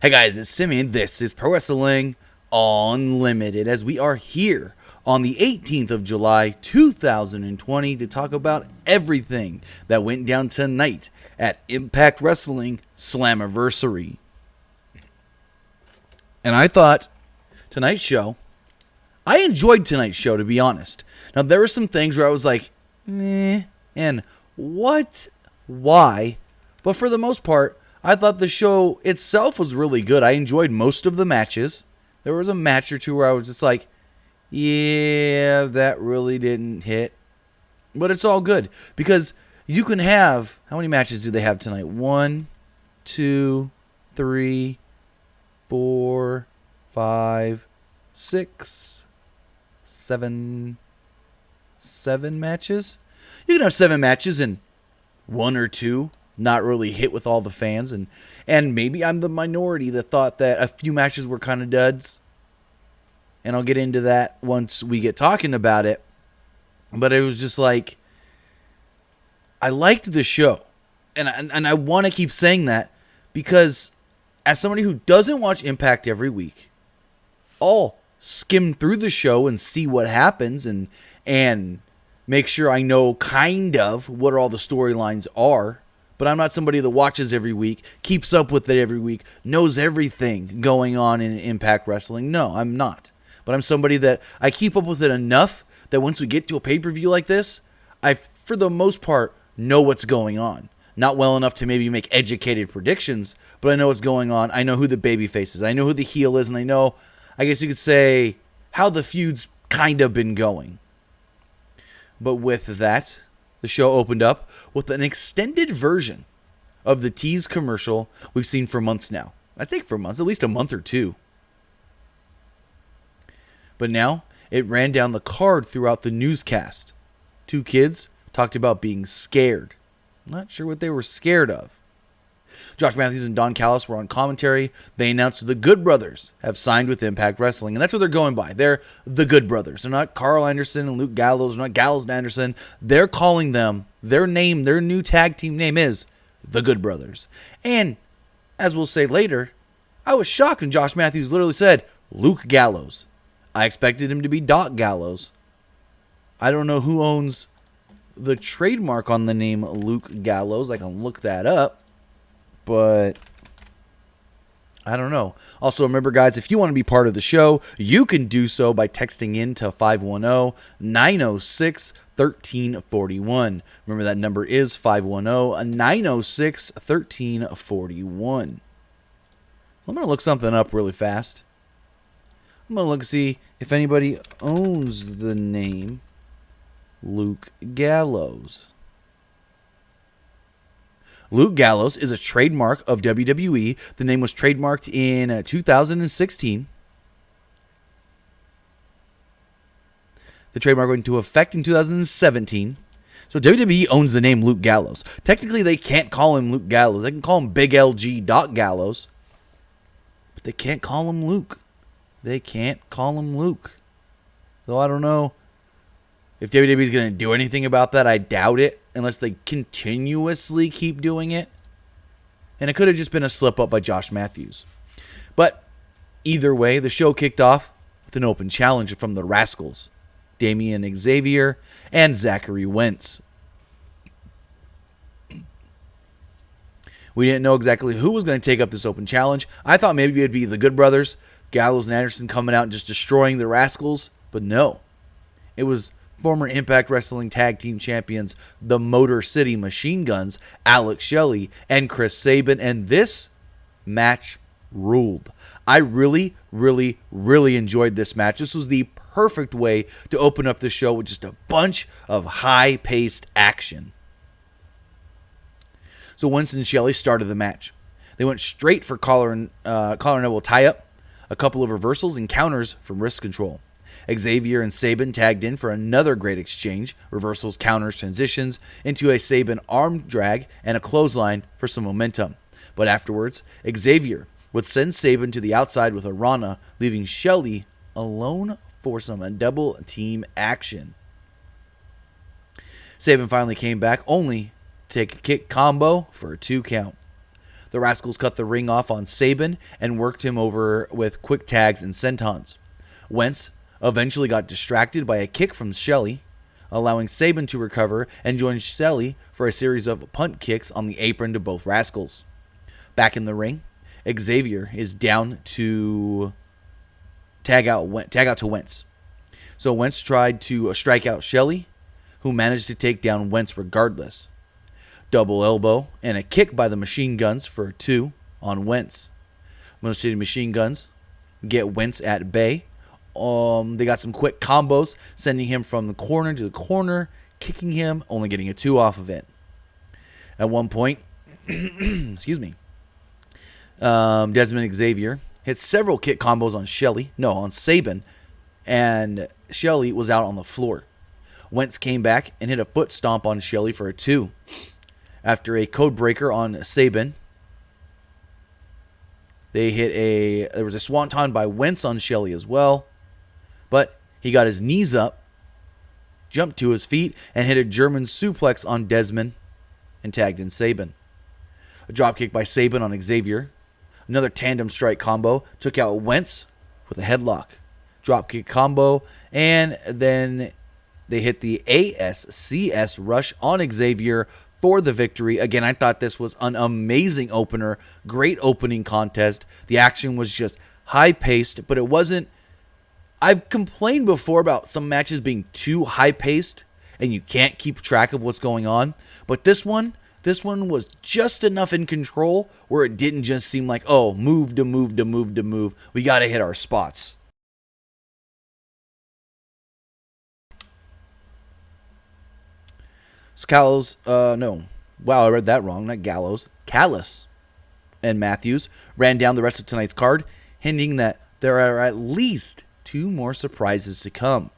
Hey guys, it's Simeon. This is Pro Wrestling Unlimited as we are here on the 18th of July 2020 to talk about everything that went down tonight at Impact Wrestling Slammiversary. And I thought I enjoyed tonight's show, to be honest. Now there were some things where I was like, meh, and what, why, but for the most part, I thought the show itself was really good. I enjoyed most of the matches. There was a match or two where I was just like, yeah, that really didn't hit. But it's all good because you can have, how many matches do they have tonight? 1, 2, 3, 4, 5, 6, 7 matches? You can have 7 matches and 1 or 2 not really hit with all the fans, and maybe I'm the minority that thought that a few matches were kind of duds, and I'll get into that once we get talking about it. But it was just like, I liked the show, and I want to keep saying that because as somebody who doesn't watch Impact every week, I'll skim through the show and see what happens and make sure I know kind of what all the storylines are. But I'm not somebody that watches every week, keeps up with it every week, knows everything going on in Impact Wrestling. No, I'm not. But I'm somebody that I keep up with it enough that once we get to a pay-per-view like this, I, for the most part, know what's going on. Not well enough to maybe make educated predictions, but I know what's going on. I know who the babyface is. I know who the heel is, and I know, I guess you could say, how the feud's kind of been going. But with that, the show opened up with an extended version of the tease commercial we've seen for months now. I think for months, at least a month or two. But now, it ran down the card throughout the newscast. 2 kids talked about being scared. Not sure what they were scared of. Josh Matthews and Don Callis were on commentary. They announced the Good Brothers have signed with Impact Wrestling, and that's what they're going by. They're the Good Brothers. They're not Carl Anderson and Luke Gallows. They're not Gallows and Anderson. They're calling them, their name, their new tag team name is the Good Brothers. And, as we'll say later, I was shocked when Josh Matthews literally said Luke Gallows. I expected him to be Doc Gallows. I don't know who owns the trademark on the name Luke Gallows. I can look that up. But I don't know. Also, remember, guys, if you want to be part of the show, you can do so by texting in to 510-906-1341. Remember, that number is 510-906-1341. I'm going to look something up really fast. I'm going to look and see if anybody owns the name Luke Gallows. Luke Gallows is a trademark of WWE. The name was trademarked in 2016. The trademark went into effect in 2017. So WWE owns the name Luke Gallows. Technically, they can't call him Luke Gallows. They can call him Big LG Doc Gallows. But they can't call him Luke. They can't call him Luke. So I don't know if WWE is going to do anything about that. I doubt it, unless they continuously keep doing it. And it could have just been a slip-up by Josh Matthews. But either way, the show kicked off with an open challenge from the Rascals, Damian Xavier and Zachary Wentz. We didn't know exactly who was going to take up this open challenge. I thought maybe it would be the Good Brothers, Gallows and Anderson, coming out and just destroying the Rascals. But no. It was former Impact Wrestling Tag Team Champions, the Motor City Machine Guns, Alex Shelley, and Chris Sabin, and this match ruled. I really, really, really enjoyed this match. This was the perfect way to open up the show with just a bunch of high-paced action. So Winston and Shelley started the match. They went straight for collar and elbow tie-up, a couple of reversals and counters from wrist control. Xavier and Sabin tagged in for another great exchange, reversals, counters, transitions, into a Sabin arm drag and a clothesline for some momentum. But afterwards, Xavier would send Sabin to the outside with a Rana, leaving Shelley alone for some double team action. Sabin finally came back only to take a kick combo for a 2 count. The Rascals cut the ring off on Sabin and worked him over with quick tags and sentons. Wentz eventually got distracted by a kick from Shelley, allowing Sabin to recover and join Shelley for a series of punt kicks on the apron to both Rascals. Back in the ring, Xavier is down to tag out to Wentz. So Wentz tried to strike out Shelley, who managed to take down Wentz regardless. Double elbow and a kick by the Machine Guns for a 2 on Wentz. Motor City Machine Guns get Wentz at bay. They got some quick combos, sending him from the corner to the corner, kicking him, only getting a 2 off of it. At one point, excuse me, Desmond Xavier hit several kick combos on Sabin, and Shelley was out on the floor. Wentz came back and hit a foot stomp on Shelley for a 2. After a code breaker on Sabin, there was a swanton by Wentz on Shelley as well, but he got his knees up, jumped to his feet, and hit a German suplex on Desmond and tagged in Sabin. A dropkick by Sabin on Xavier. Another tandem strike combo took out Wentz with a headlock. Dropkick combo, and then they hit the ASCS rush on Xavier for the victory. Again, I thought this was an amazing opener. Great opening contest. The action was just high-paced, but it wasn't... I've complained before about some matches being too high-paced, and you can't keep track of what's going on. But this one was just enough in control where it didn't just seem like, oh, move to move to move to move. We got to hit our spots. Callis and Matthews ran down the rest of tonight's card, hinting that there are at least 2 more surprises to come.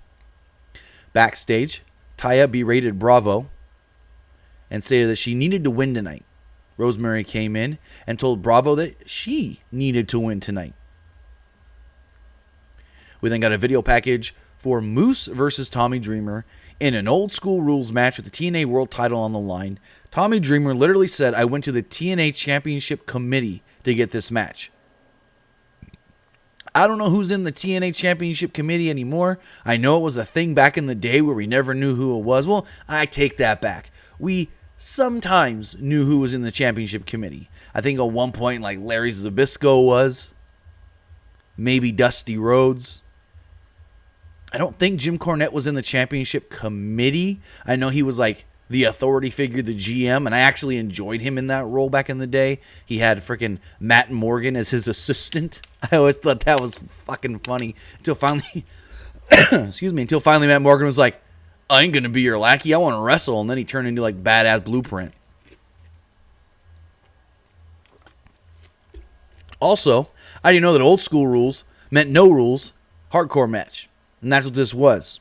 Backstage, Taya berated Bravo and stated that she needed to win tonight. Rosemary came in and told Bravo that she needed to win tonight. We then got a video package for Moose versus Tommy Dreamer in an old school rules match with the TNA World title on the line. Tommy Dreamer literally said, I went to the TNA Championship Committee to get this match. I don't know who's in the TNA Championship Committee anymore. I know it was a thing back in the day where we never knew who it was. Well, I take that back. We sometimes knew who was in the Championship Committee. I think at one point, like Larry Zbyszko was. Maybe Dusty Rhodes. I don't think Jim Cornette was in the Championship Committee. I know he was like the authority figure, the GM, and I actually enjoyed him in that role back in the day. He had freaking Matt Morgan as his assistant. I always thought that was fucking funny until finally, until finally Matt Morgan was like, I ain't going to be your lackey. I want to wrestle. And then he turned into like Badass Blueprint. Also, I didn't know that old school rules meant no rules, hardcore match. And that's what this was.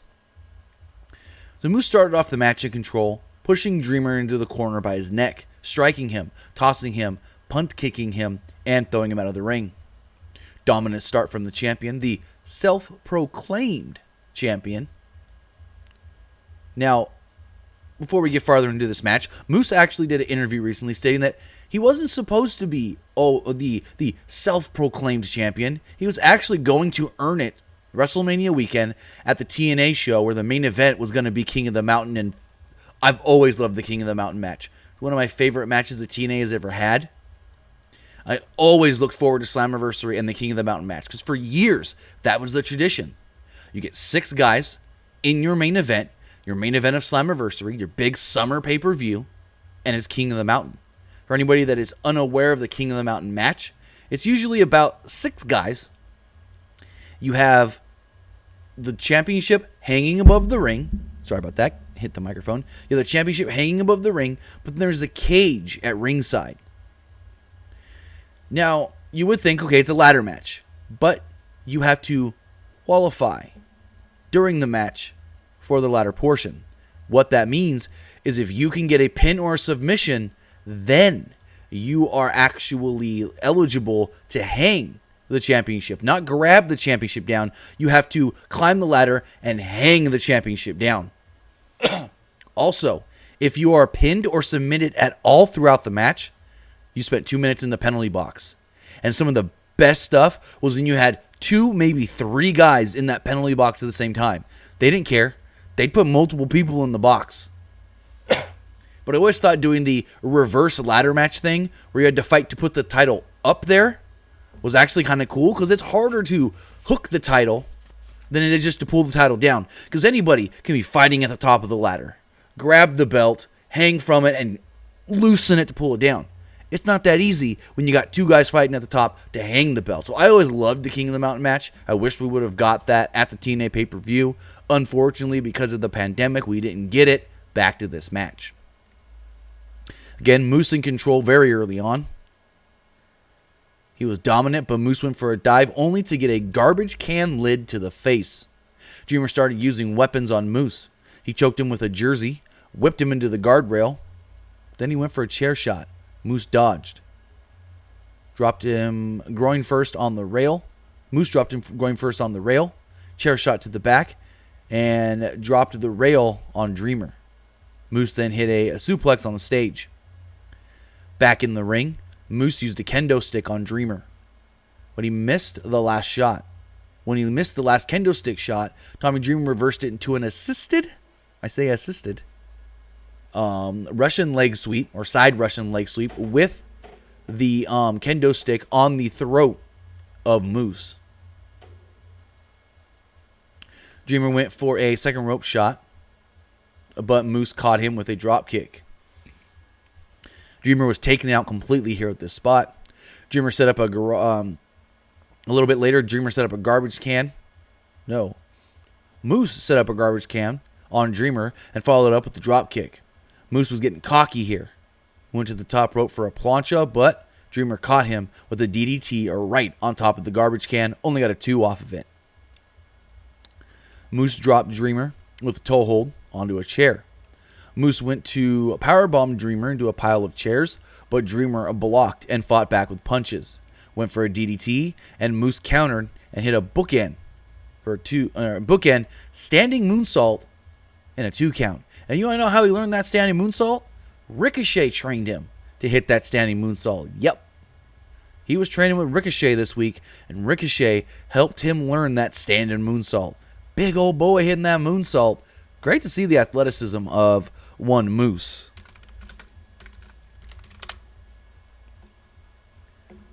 So Moose started off the match in control, pushing Dreamer into the corner by his neck, striking him, tossing him, punt kicking him, and throwing him out of the ring. Dominant start from the champion, the self-proclaimed champion. Now, before we get farther into this match, Moose actually did an interview recently stating that he wasn't supposed to be the self-proclaimed champion. He was actually going to earn it WrestleMania weekend at the TNA show, where the main event was going to be King of the Mountain, and I've always loved the King of the Mountain match. One of my favorite matches that TNA has ever had. I always looked forward to Slammiversary and the King of the Mountain match, because for years, that was the tradition. You get 6 guys in your main event of Slammiversary, your big summer pay-per-view, and it's King of the Mountain. For anybody that is unaware of the King of the Mountain match, it's usually about 6 guys. You have the championship hanging above the ring. Sorry about that. Hit the microphone. You have the championship hanging above the ring, but then there's a cage at ringside. Now, you would think, okay, it's a ladder match, but you have to qualify during the match for the ladder portion. What that means is if you can get a pin or a submission, then you are actually eligible to hang the championship, not grab the championship down. You have to climb the ladder and hang the championship down. Also, if you are pinned or submitted at all throughout the match, you spent 2 minutes in the penalty box. And some of the best stuff was when you had 2, maybe 3 guys in that penalty box at the same time. They didn't care. They'd put multiple people in the box. But I always thought doing the reverse ladder match thing, where you had to fight to put the title up there, was actually kind of cool, because it's harder to hook the title than it is just to pull the title down. Because anybody can be fighting at the top of the ladder, grab the belt, hang from it, and loosen it to pull it down. It's not that easy when you got 2 guys fighting at the top to hang the belt. So I always loved the King of the Mountain match. I wish we would have got that at the TNA pay-per-view. Unfortunately, because of the pandemic, we didn't get it. Back to this match. Again, Moose in control very early on. He was dominant, but Moose went for a dive only to get a garbage can lid to the face. Dreamer started using weapons on Moose. He choked him with a jersey, whipped him into the guardrail. Then he went for a chair shot. Moose dodged. Dropped him groin first on the rail. Moose dropped him groin first on the rail. Chair shot to the back and dropped the rail on Dreamer. Moose then hit a suplex on the stage. Back in the ring, Moose used a kendo stick on Dreamer, but he missed the last shot. When he missed the last kendo stick shot, Tommy Dreamer reversed it into an assisted Russian leg sweep, or side Russian leg sweep, with the kendo stick on the throat of Moose. Dreamer went for a second rope shot, but Moose caught him with a drop kick. Dreamer was taken out completely here at this spot. Dreamer set up a little bit later, Dreamer set up a garbage can. No. Moose set up a garbage can on Dreamer and followed up with the drop kick. Moose was getting cocky here. Went to the top rope for a plancha, but Dreamer caught him with a DDT or right on top of the garbage can. Only got a 2 off of it. Moose dropped Dreamer with a toe hold onto a chair. Moose went to powerbomb Dreamer into a pile of chairs, but Dreamer blocked and fought back with punches. Went for a DDT, and Moose countered and hit a bookend for bookend standing moonsault and a 2 count. And you want to know how he learned that standing moonsault? Ricochet trained him to hit that standing moonsault. Yep. He was training with Ricochet this week, and Ricochet helped him learn that standing moonsault. Big old boy hitting that moonsault. Great to see the athleticism of one Moose.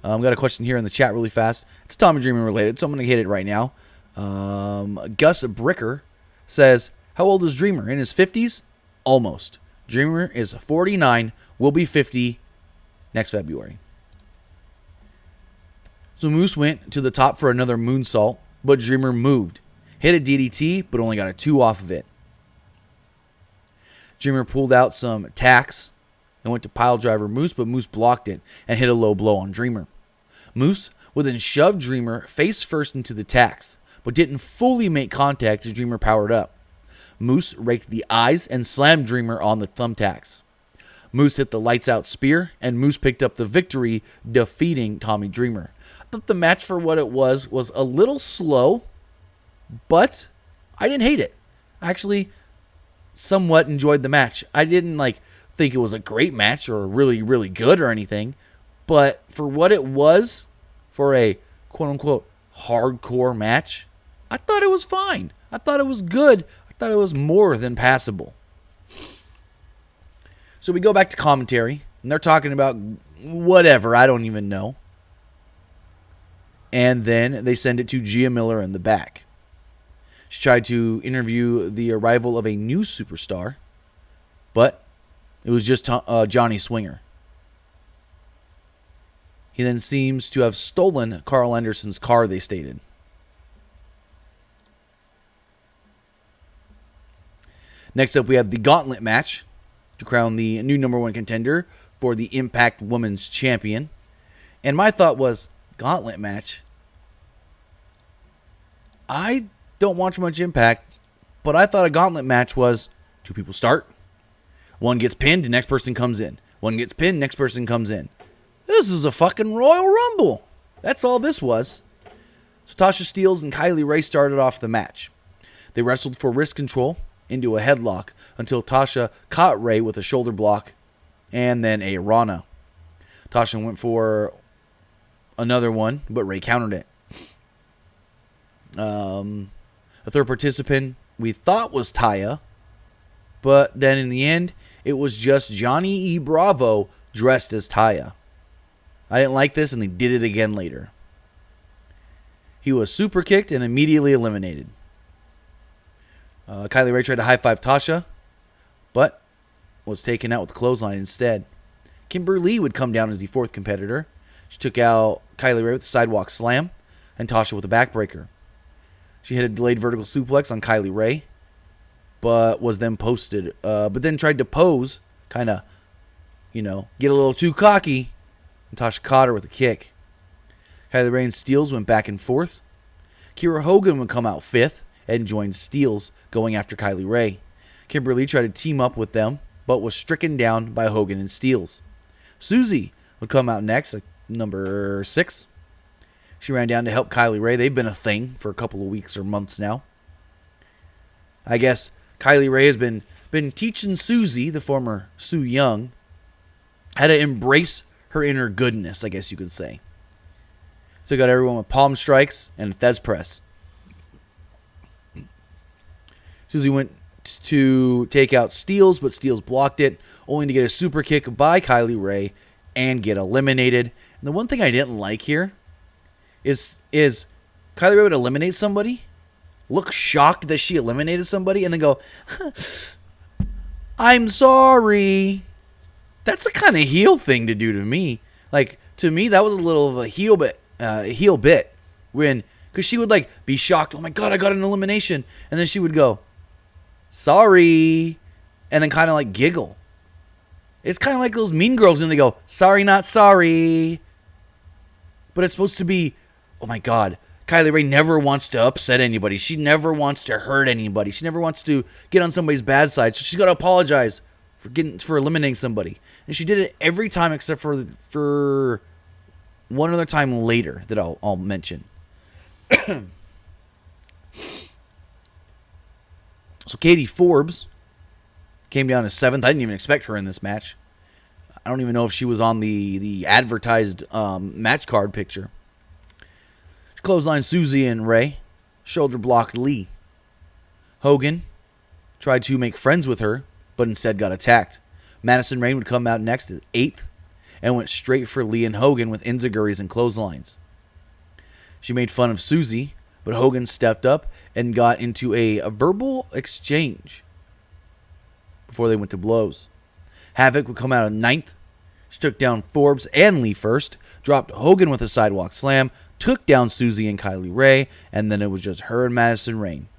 I've got a question here in the chat really fast. It's Tommy Dreamer related, so I'm going to hit it right now. Gus Bricker says, how old is Dreamer? In his 50s? Almost. Dreamer is 49, will be 50 next February. So Moose went to the top for another moonsault, but Dreamer moved. Hit a DDT, but only got a 2 off of it. Dreamer pulled out some tacks and went to pile driver Moose, but Moose blocked it and hit a low blow on Dreamer. Moose would then shove Dreamer face first into the tacks, but didn't fully make contact as Dreamer powered up. Moose raked the eyes and slammed Dreamer on the thumbtacks. Moose hit the lights out spear, and Moose picked up the victory, defeating Tommy Dreamer. I thought the match, for what it was a little slow, but I didn't hate it. I actually somewhat enjoyed the match. I didn't think it was a great match or really, really good or anything, but for what it was, for a quote-unquote hardcore match, I thought it was fine. I thought it was good. I thought it was more than passable. So we go back to commentary, and they're talking about whatever, I don't even know. And then they send it to Gia Miller in the back. She tried to interview the arrival of a new superstar, but it was just Johnny Swinger. He then seems to have stolen Carl Anderson's car, they stated. Next up, we have the gauntlet match to crown the new #1 contender for the Impact Women's Champion. And my thought was, gauntlet match? I don't watch much Impact, but I thought a gauntlet match was 2 people start, 1 gets pinned, the next person comes in. 1 gets pinned, next person comes in. This is a fucking Royal Rumble. That's all this was. So Tasha Steelz and Kylie Ray started off the match. They wrestled for wrist control into a headlock until Tasha caught Ray with a shoulder block and then a Rana. Tasha went for another one, but Ray countered it. A third participant we thought was Taya, but then in the end, it was just Johnny E. Bravo dressed as Taya. I didn't like this, and they did it again later. He was super kicked and immediately eliminated. Kylie Ray tried to high-five Tasha, but was taken out with a clothesline instead. Kimberly would come down as the fourth competitor. She took out Kylie Ray with a sidewalk slam and Tasha with a backbreaker. She hit a delayed vertical suplex on Kylie Ray, but was then posted. But then tried to pose, kind of, get a little too cocky, and Tasha caught her with a kick. Kylie Ray and Steels went back and forth. Kiera Hogan would come out fifth and join Steels, going after Kylie Ray. Kimberly tried to team up with them, but was stricken down by Hogan and Steels. Susie would come out next, at number 6. She ran down to help Kylie Ray. They've been a thing for a couple of weeks or months now. I guess Kylie Ray has been teaching Susie, the former Sue Young, how to embrace her inner goodness, I guess you could say. So got everyone with palm strikes and a Thez press. Susie went to take out Steels, but Steels blocked it, only to get a super kick by Kylie Ray and get eliminated. And the one thing I didn't like here is Kylie Ray would eliminate somebody, look shocked that she eliminated somebody, and then go, "I'm sorry." That's a kind of heel thing to do to me. Like, to me, that was a little of a heel bit, because she would be shocked. "Oh my God, I got an elimination," and then she would go, "Sorry," and then kind of giggle. It's kind of like those Mean Girls when they go, "Sorry, not sorry." But it's supposed to be, oh my God, Kylie Ray never wants to upset anybody. She never wants to hurt anybody. She never wants to get on somebody's bad side. So she's got to apologize for eliminating somebody. And she did it every time except for one other time later that I'll mention. So Katie Forbes came down to 7th. I didn't even expect her in this match. I don't even know if she was on the advertised match card picture. She clotheslined Susie and Ray. Shoulder blocked Lee. Hogan tried to make friends with her, but instead got attacked. Madison Rayne would come out next at 8th and went straight for Lee and Hogan with enziguris and clotheslines. She made fun of Susie, but Hogan stepped up and got into a verbal exchange before they went to blows. Havoc would come out at 9th. She took down Forbes and Lee first, dropped Hogan with a sidewalk slam, took down Susie and Kylie Ray, and then it was just her and Madison Rayne.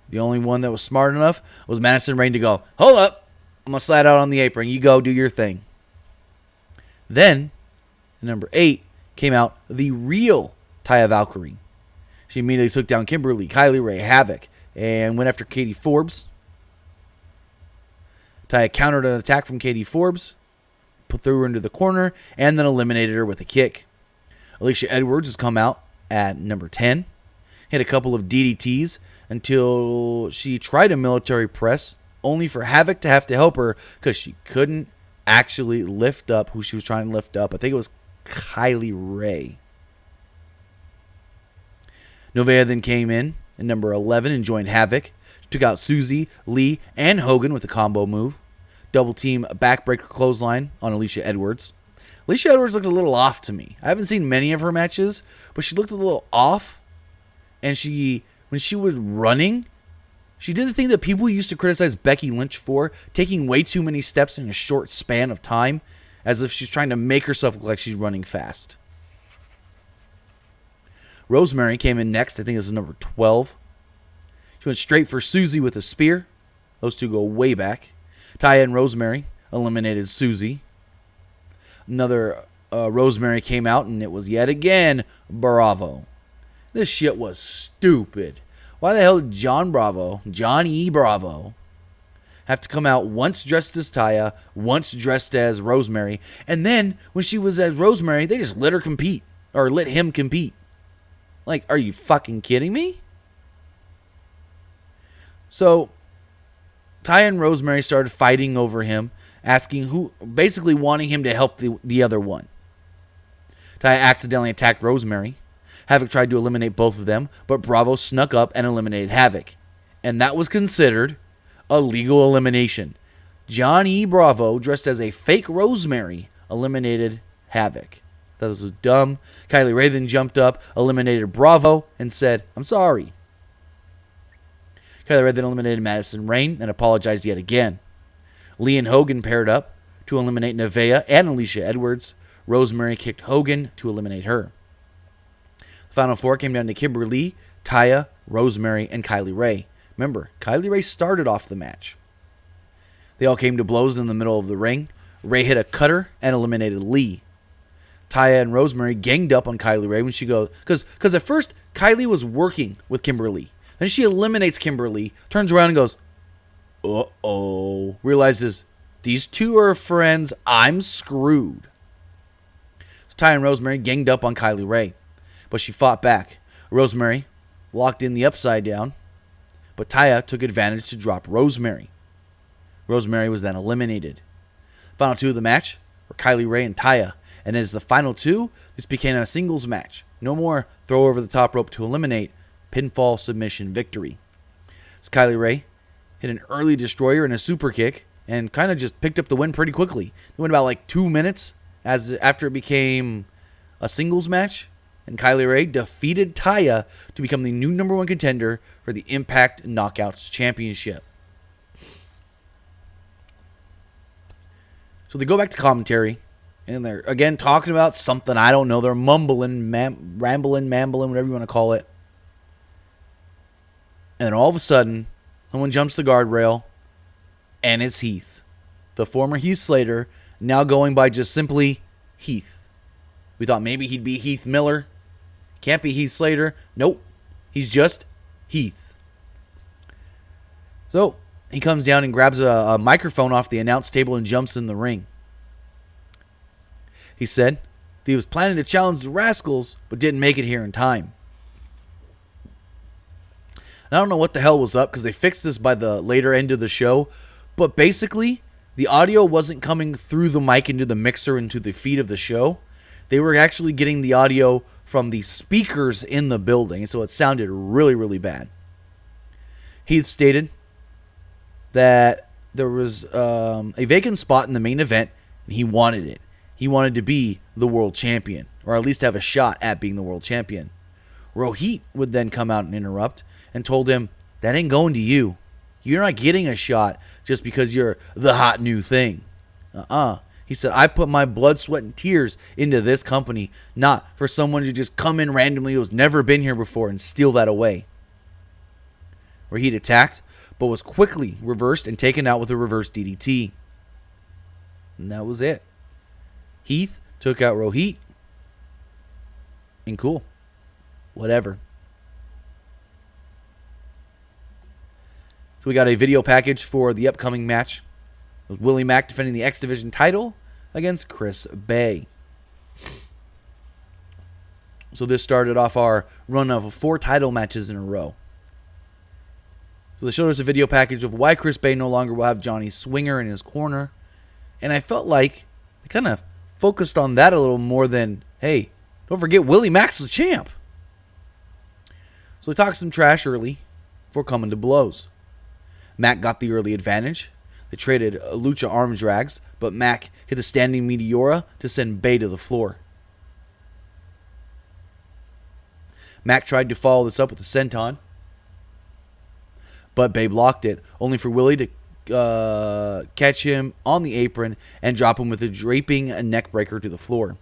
The only one that was smart enough was Madison Rayne to go, "Hold up, I'm going to slide out on the apron. You go do your thing." Then, at number 8, came out the real Taya Valkyrie. She immediately took down Kimberly, Kylie Ray, Havoc, and went after Katie Forbes. Taya countered an attack from Katie Forbes, threw her into the corner, and then eliminated her with a kick. Alicia Edwards has come out at number 10. Hit a couple of DDTs until she tried a military press, only for Havoc to have to help her because she couldn't actually lift up who she was trying to lift up. I think it was Kylie Ray. Novea then came in at number 11 and joined Havoc. She took out Susie, Lee, and Hogan with a combo move. Double team backbreaker clothesline on Alicia Edwards. Alicia Edwards looked a little off to me. I haven't seen many of her matches, but she looked a little off. And when she was running, she did the thing that people used to criticize Becky Lynch for, taking way too many steps in a short span of time, as if she's trying to make herself look like she's running fast. Rosemary came in next. I think this is number 12. She went straight for Susie with a spear. Those two go way back. Taya and Rosemary eliminated Susie. Another Rosemary came out, and it was yet again Bravo. This shit was stupid. Why the hell did Johnny Bravo, have to come out once dressed as Taya, once dressed as Rosemary, and then when she was as Rosemary, they just let him compete. Like, are you fucking kidding me? So, Taya and Rosemary started fighting over him, basically wanting him to help the other one. Taya accidentally attacked Rosemary. Havoc tried to eliminate both of them, but Bravo snuck up and eliminated Havoc. And that was considered a legal elimination. Johnny Bravo, dressed as a fake Rosemary, eliminated Havoc. That was dumb. Kylie Ray then jumped up, eliminated Bravo, and said, "I'm sorry." Kylie Ray then eliminated Madison Rayne and apologized yet again. Lee and Hogan paired up to eliminate Nevaeh and Alicia Edwards. Rosemary kicked Hogan to eliminate her. The final four came down to Kimberly, Taya, Rosemary, and Kylie Ray. Remember, Kylie Ray started off the match. They all came to blows in the middle of the ring. Ray hit a cutter and eliminated Lee. Taya and Rosemary ganged up on Kylie Ray when she goes, because at first Kylie was working with Kimberly. Then she eliminates Kimberly, turns around and goes, uh-oh, realizes these two are friends, I'm screwed. So Taya and Rosemary ganged up on Kylie Ray, but she fought back. Rosemary locked in the upside down, but Taya took advantage to drop Rosemary. Rosemary was then eliminated. Final two of the match were Kylie Ray and Taya, and as the final two, this became a singles match. No more throw over the top rope to eliminate, pinfall submission victory. So Kylie Ray hit an early destroyer and a super kick and kind of just picked up the win pretty quickly. It went about like 2 minutes after it became a singles match, and Kylie Ray defeated Taya to become the new number one contender for the Impact Knockouts Championship. So they go back to commentary, and they're again talking about something I don't know. They're mumbling, rambling, whatever you want to call it. And all of a sudden, someone jumps the guardrail, and it's Heath. The former Heath Slater, now going by just simply Heath. We thought maybe he'd be Heath Miller. Can't be Heath Slater. Nope. He's just Heath. So he comes down and grabs a microphone off the announce table and jumps in the ring. He said that he was planning to challenge the Rascals, but didn't make it here in time. And I don't know what the hell was up, because they fixed this by the later end of the show, but basically the audio wasn't coming through the mic into the mixer into the feed of the show. They were actually getting the audio from the speakers in the building, and so it sounded really, really bad. Heath stated that there was a vacant spot in the main event, and he wanted it. He wanted to be the world champion, or at least have a shot at being the world champion. Rohit would then come out and interrupt and told him, that ain't going to you. You're not getting a shot just because you're the hot new thing. He said, I put my blood, sweat, and tears into this company, not for someone to just come in randomly who's never been here before and steal that away. Rohit attacked, but was quickly reversed and taken out with a reverse DDT. And that was it. Heath took out Rohit. And cool. Whatever. So we got a video package for the upcoming match. It was Willie Mack defending the X Division title against Chris Bay. So this started off our run of 4 title matches in a row. So they showed us a video package of why Chris Bay no longer will have Johnny Swinger in his corner. And I felt like they kind of focused on that a little more than, hey, don't forget Willie Mack's the champ. So they talked some trash early before coming to blows. Mack got the early advantage. They traded Lucha arm drags, but Mack hit a standing Meteora to send Bay to the floor. Mack tried to follow this up with a senton, but Bay blocked it, only for Willie to catch him on the apron and drop him with a draping neck breaker to the floor.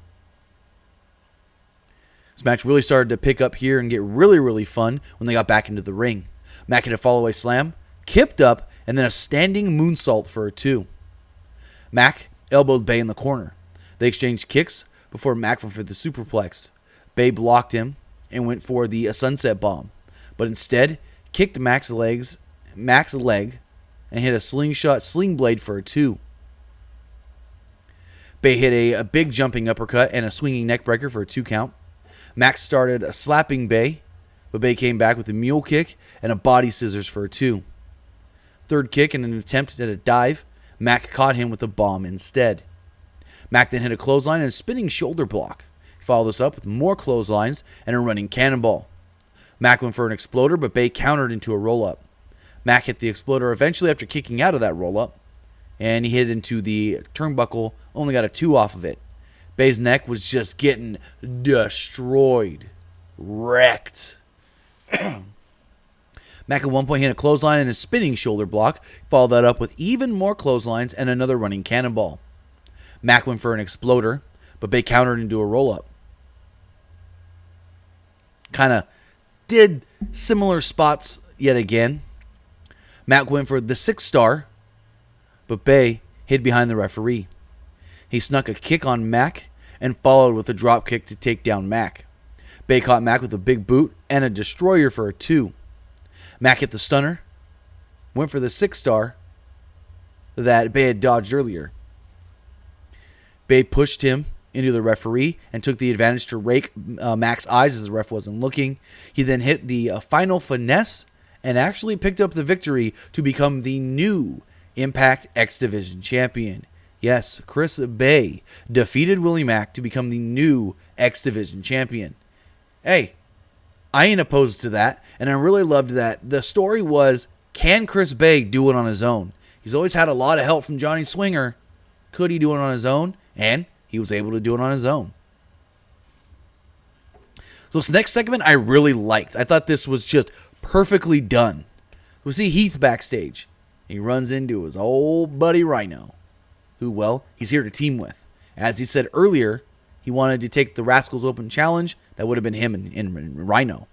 This match really started to pick up here and get really, really fun when they got back into the ring. Mack hit a follow-away slam, kipped up, and then a standing moonsault for a 2. Mack elbowed Bay in the corner. They exchanged kicks before Mack went for the superplex. Bay blocked him and went for the sunset bomb, but instead kicked Mack's leg and hit a slingshot sling blade for a 2. Bay hit a big jumping uppercut and a swinging neck breaker for a 2 count. Mack started slapping Bay, but Bay came back with a mule kick and a body scissors for a 2. Third kick and an attempt at a dive. Mack caught him with a bomb instead. Mack then hit a clothesline and a spinning shoulder block. Followed this up with more clotheslines and a running cannonball. Mack went for an exploder, but Bay countered into a roll-up. Mack hit the exploder eventually after kicking out of that roll-up, and he hit into the turnbuckle, only got a 2 off of it. Bay's neck was just getting destroyed. Wrecked. Mack at one point hit a clothesline and a spinning shoulder block, followed that up with even more clotheslines and another running cannonball. Mack went for an exploder, but Bay countered into a roll-up. Kind of did similar spots yet again. Mack went for the 6-star, but Bay hid behind the referee. He snuck a kick on Mack and followed with a drop kick to take down Mack. Bay caught Mack with a big boot and a destroyer for a 2. Mack hit the stunner, went for the 6-star that Bay had dodged earlier. Bay pushed him into the referee and took the advantage to rake Mack's eyes as the ref wasn't looking. He then hit the final finesse and actually picked up the victory to become the new Impact X Division champion. Yes, Chris Bay defeated Willie Mack to become the new X Division champion. Hey, I ain't opposed to that, and I really loved that. The story was, can Chris Bay do it on his own? He's always had a lot of help from Johnny Swinger. Could he do it on his own? And he was able to do it on his own. So this next segment I really liked. I thought this was just perfectly done. We see Heath backstage. He runs into his old buddy Rhino, who, well, he's here to team with. As he said earlier, he wanted to take the Rascals Open Challenge. That would have been him and Rhino.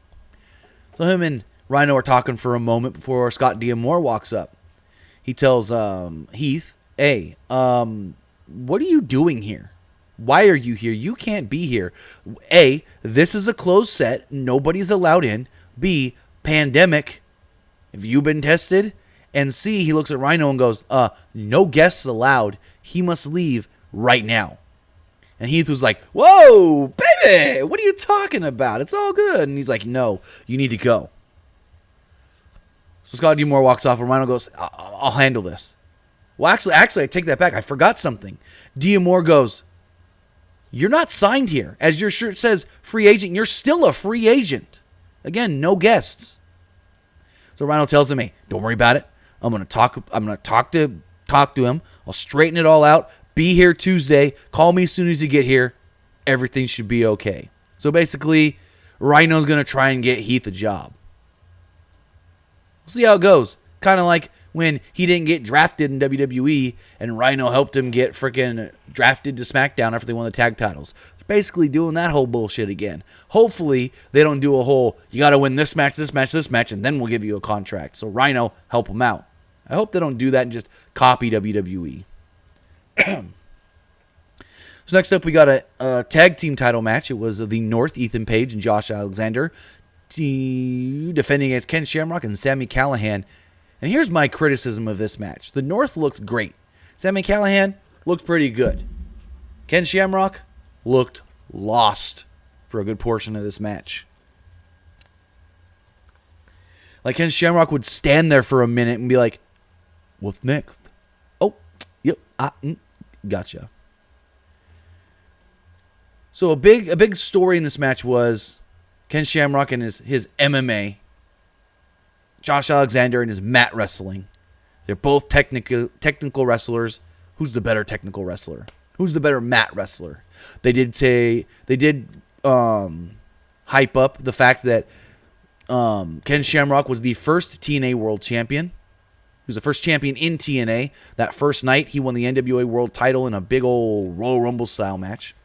So him and Rhino are talking for a moment before Scott D'Amore walks up. He tells Heath, hey, what are you doing here? Why are you here? You can't be here. A, this is a closed set. Nobody's allowed in. B, pandemic. Have you been tested? And C, he looks at Rhino and goes, no guests allowed. He must leave right now. And Heath was like, whoa, baby, what are you talking about? It's all good. And he's like, no, you need to go. So Scott D'Amore walks off and Rhino goes, I'll handle this. Well, actually, I take that back. I forgot something. D'Amore goes, you're not signed here. As your shirt says, free agent, you're still a free agent. Again, no guests. So Rhino tells him, hey, don't worry about it. I'm gonna talk to him. I'll straighten it all out. Be here Tuesday. Call me as soon as you get here. Everything should be okay. So basically, Rhino's gonna try and get Heath a job. We'll see how it goes. Kind of like when he didn't get drafted in WWE and Rhino helped him get freaking drafted to SmackDown after they won the tag titles. They're basically doing that whole bullshit again. Hopefully, they don't do a whole, you got to win this match, and then we'll give you a contract. So Rhino, help him out. I hope they don't do that and just copy WWE. So next up, we got a tag team title match. It was the North, Ethan Page and Josh Alexander, defending against Ken Shamrock and Sami Callihan. And here's my criticism of this match. The North looked great. Sami Callihan looked pretty good. Ken Shamrock looked lost for a good portion of this match. Like Ken Shamrock would stand there for a minute and be like, what's next? Oh, yep, gotcha. So a big story in this match was Ken Shamrock and his MMA. Josh Alexander and his mat wrestling. They're both technical wrestlers. Who's the better technical wrestler? Who's the better mat wrestler? They did hype up the fact that Ken Shamrock was the first TNA World Champion. He was the first champion in TNA. That first night, he won the NWA World title in a big old Royal Rumble style match.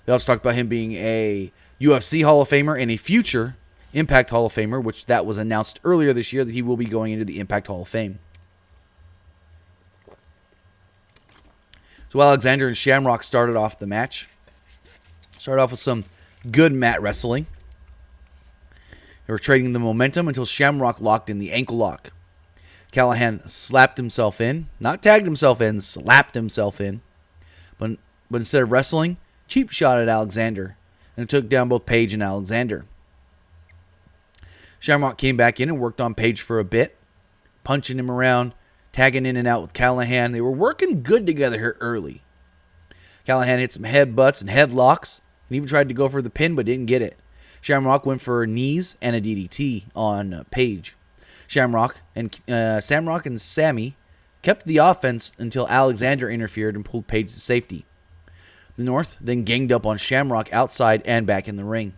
They also talked about him being a UFC Hall of Famer and a future Impact Hall of Famer, which that was announced earlier this year that he will be going into the Impact Hall of Fame. So Alexander and Shamrock started off the match. Started off with some good mat wrestling. They were trading the momentum until Shamrock locked in the ankle lock. Callihan slapped himself in. Not tagged himself in, slapped himself in. But instead of wrestling, cheap shot at Alexander. And it took down both Page and Alexander. Shamrock came back in and worked on Page for a bit, punching him around, tagging in and out with Callihan. They were working good together here early. Callihan hit some headbutts and headlocks, and even tried to go for the pin but didn't get it. Shamrock went for knees and a DDT on Paige. Shamrock and Sammy kept the offense until Alexander interfered and pulled Paige to safety. The North then ganged up on Shamrock outside and back in the ring.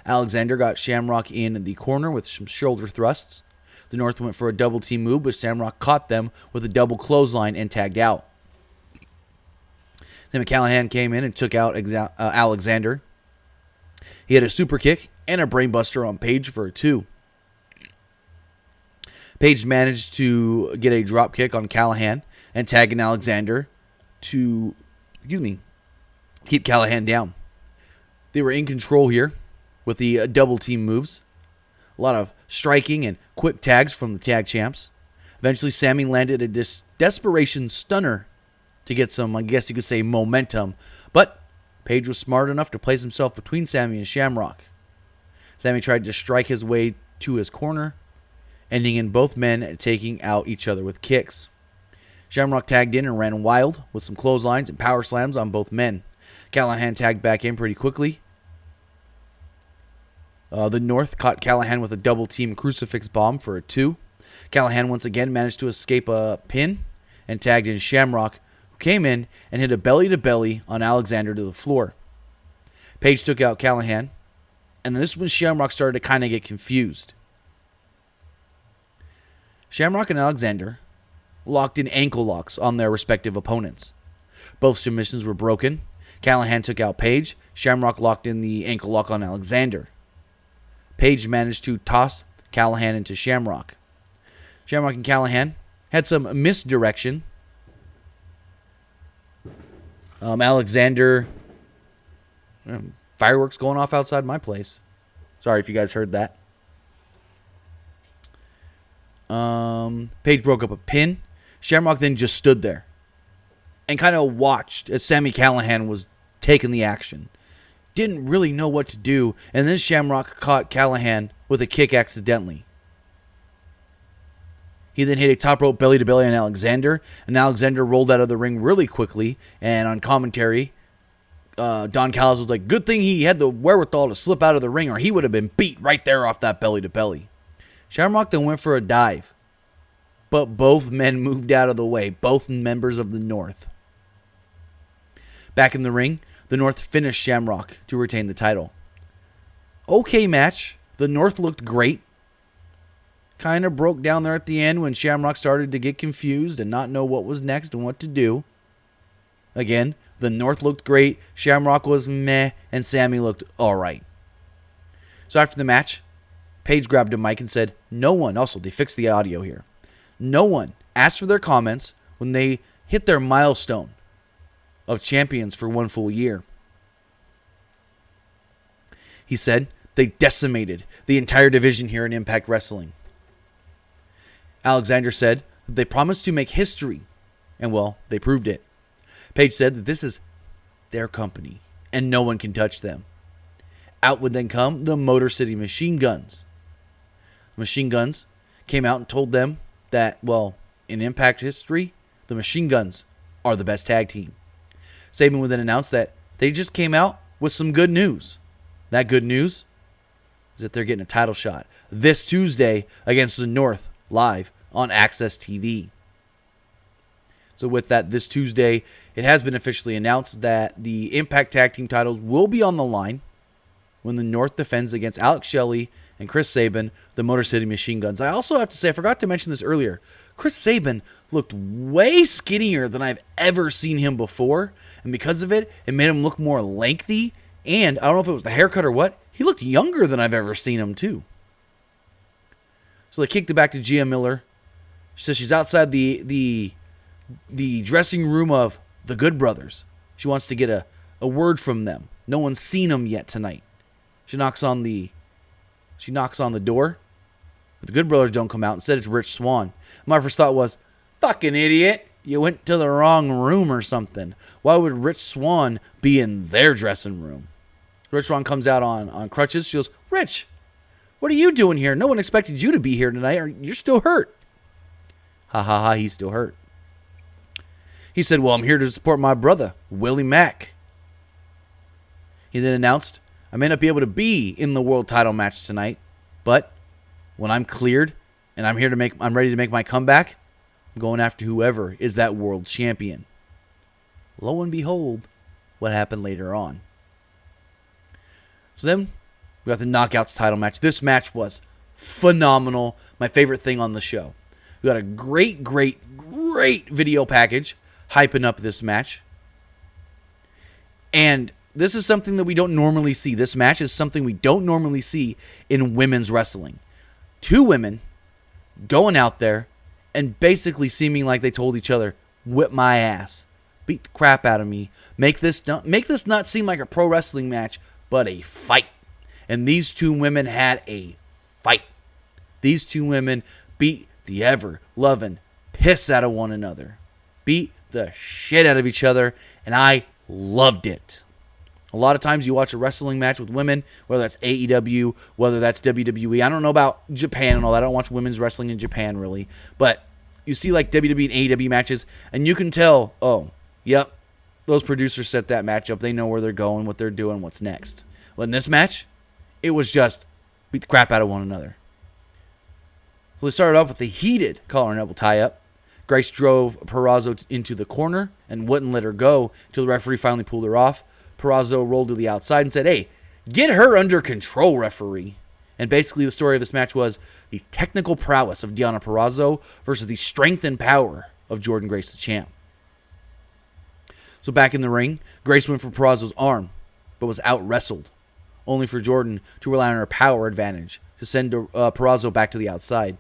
Alexander got Shamrock in the corner with some shoulder thrusts. The North went for a double team move, but Shamrock caught them with a double clothesline and tagged out. Then McCallahan came in and took out Alexander. He had a super kick and a brainbuster on Paige for a 2. Paige managed to get a drop kick on Callahan and tag in Alexander to, keep Callahan down. They were in control here with the double team moves. A lot of striking and quick tags from the tag champs. Eventually, Sammy landed a desperation stunner to get some, I guess you could say, momentum. But Paige was smart enough to place himself between Sammy and Shamrock. Sammy tried to strike his way to his corner, ending in both men taking out each other with kicks. Shamrock tagged in and ran wild with some clotheslines and power slams on both men. Callahan tagged back in pretty quickly. The North caught Callahan with a double-team crucifix bomb for a 2. Callahan once again managed to escape a pin and tagged in Shamrock, who came in and hit a belly-to-belly on Alexander to the floor. Paige took out Callahan, and this is when Shamrock started to kind of get confused. Shamrock and Alexander locked in ankle locks on their respective opponents. Both submissions were broken. Callahan took out Paige. Shamrock locked in the ankle lock on Alexander. Paige managed to toss Callahan into Shamrock. Shamrock and Callahan had some misdirection. Alexander, fireworks going off outside my place. Sorry if you guys heard that. Paige broke up a pin. Shamrock then just stood there and kind of watched as Sami Callahan was taking the action. Didn't really know what to do, and then Shamrock caught Callahan with a kick accidentally. He then hit a top rope belly-to-belly on Alexander, and Alexander rolled out of the ring really quickly, and on commentary, Don Callis was like, good thing he had the wherewithal to slip out of the ring, or he would have been beat right there off that belly-to-belly. Shamrock then went for a dive, but both men moved out of the way, both members of the North. Back in the ring, the North finished Shamrock to retain the title. Okay match. The North looked great. Kind of broke down there at the end when Shamrock started to get confused and not know what was next and what to do. Again, the North looked great. Shamrock was meh, and Sammy looked alright. So after the match, Paige grabbed a mic and said, no one, also they fixed the audio here, no one asked for their comments when they hit their milestone of champions for 1 full year. He said they decimated the entire division here in Impact Wrestling. Alexander said that they promised to make history, and well, they proved it. Paige said that this is their company, and no one can touch them. Out would then come the Motor City Machine Guns. The Machine Guns came out and told them that, well, in Impact history, the Machine Guns are the best tag team. Sabin would then announce that they just came out with some good news. That good news is that they're getting a title shot this Tuesday against the North live on Access TV. So with that, this Tuesday, it has been officially announced that the Impact Tag Team titles will be on the line when the North defends against Alex Shelley and Chris Sabin, the Motor City Machine Guns. I also have to say, I forgot to mention this earlier, Chris Sabin looked way skinnier than I've ever seen him before, and because of it, it made him look more lengthy, and I don't know if it was the haircut or what, he looked younger than I've ever seen him too. So they kicked it back to Gia Miller. She says she's outside the dressing room of the Good Brothers. She wants to get a word from them. No one's seen them yet tonight. She knocks on the door. But the Good Brothers don't come out. Instead, it's Rich Swann. My first thought was, fucking idiot. You went to the wrong room or something. Why would Rich Swann be in their dressing room? Rich Swann comes out on crutches. She goes, Rich, what are you doing here? No one expected you to be here tonight. You're still hurt. Ha ha ha, he's still hurt. He said, well, I'm here to support my brother, Willie Mack. He then announced, I may not be able to be in the world title match tonight, but when I'm cleared and I'm ready to make my comeback, I'm going after whoever is that world champion. Lo and behold, what happened later on. So then we got the Knockouts title match. This match was phenomenal. My favorite thing on the show. We got a great video package hyping up this match. And this is something that we don't normally see. This match is something we don't normally see in women's wrestling. Two women going out there and basically seeming like they told each other, whip my ass, beat the crap out of me, make this not seem like a pro wrestling match, but a fight. And these two women had a fight. These two women beat the ever-loving piss out of one another. Beat the shit out of each other, and I loved it. A lot of times you watch a wrestling match with women, whether that's AEW, whether that's WWE. I don't know about Japan and all that. I don't watch women's wrestling in Japan, really. But you see like WWE and AEW matches, and you can tell, oh, yep, those producers set that match up. They know where they're going, what they're doing, what's next. But in this match, it was just beat the crap out of one another. So they started off with a heated collar and elbow tie-up. Grace drove Purrazzo into the corner and wouldn't let her go until the referee finally pulled her off. Purrazzo rolled to the outside and said, hey, get her under control, referee. And basically the story of this match was the technical prowess of Deonna Purrazzo versus the strength and power of Jordynne Grace, the champ. So back in the ring, Grace went for Purrazzo's arm, but was out-wrestled, only for Jordynne to rely on her power advantage to send Purrazzo back to the outside.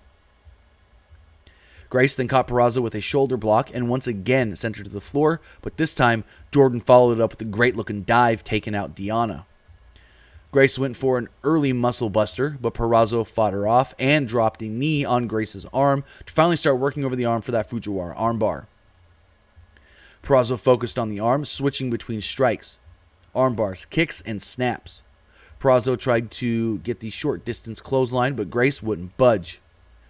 Grace then caught Purrazzo with a shoulder block and once again sent her to the floor, but this time Jordynne followed it up with a great-looking dive, taking out Deonna. Grace went for an early muscle buster, but Purrazzo fought her off and dropped a knee on Grace's arm to finally start working over the arm for that Fujiwara armbar. Purrazzo focused on the arm, switching between strikes, armbars, kicks, and snaps. Purrazzo tried to get the short distance clothesline, but Grace wouldn't budge.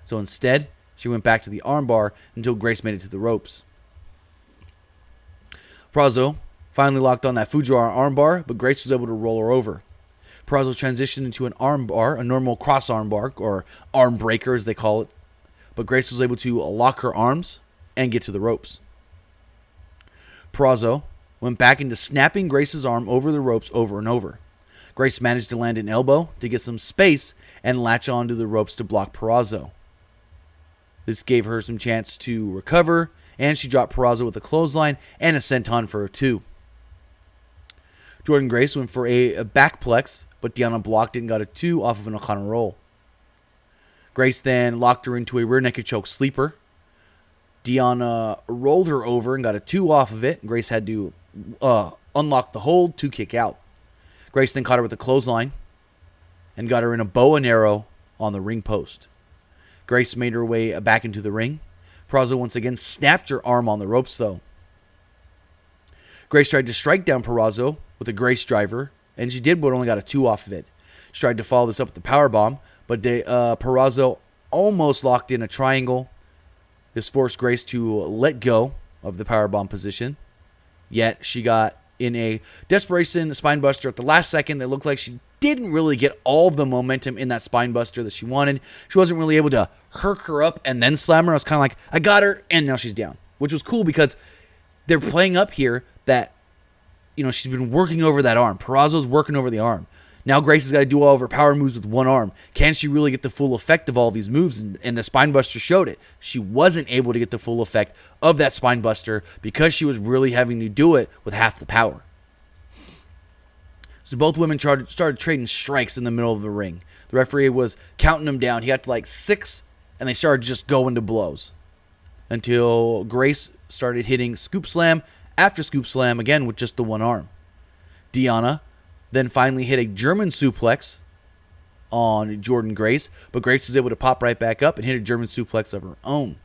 So instead, she went back to the armbar until Grace made it to the ropes. Purrazzo finally locked on that Fujiwara armbar, but Grace was able to roll her over. Purrazzo transitioned into an armbar, a normal cross armbar, or arm breaker as they call it, but Grace was able to lock her arms and get to the ropes. Purrazzo went back into snapping Grace's arm over the ropes over and over. Grace managed to land an elbow to get some space and latch onto the ropes to block Purrazzo. This gave her some chance to recover, and she dropped Purrazzo with a clothesline and a senton for a 2. Jordynne Grace went for a backplex, but Deonna blocked it and got a 2 off of an O'Connor roll. Grace then locked her into a rear naked choke sleeper. Deonna rolled her over and got a 2 off of it. Grace had to unlock the hold to kick out. Grace then caught her with a clothesline and got her in a bow and arrow on the ring post. Grace made her way back into the ring. Purrazzo once again snapped her arm on the ropes, though. Grace tried to strike down Purrazzo with a Grace driver, and she did, but only got a 2 off of it. She tried to follow this up with the powerbomb, but Purrazzo almost locked in a triangle. This forced Grace to let go of the powerbomb position, yet she got in a desperation spinebuster at the last second that looked like she didn't really get all of the momentum in that spinebuster that she wanted. She wasn't really able to herc her up and then slam her. I was kind of like, I got her, and now she's down, which was cool because they're playing up here that, she's been working over that arm. Purrazzo's working over the arm. Now Grace has got to do all of her power moves with one arm. Can she really get the full effect of all these moves? And the spinebuster showed it. She wasn't able to get the full effect of that spinebuster because she was really having to do it with half the power. So both women started trading strikes in the middle of the ring. The referee was counting them down. He got to like 6, and they started just going to blows until Grace started hitting scoop slam after scoop slam, again with just the one arm. Deonna then finally hit a German suplex on Jordynne Grace, but Grace was able to pop right back up and hit a German suplex of her own.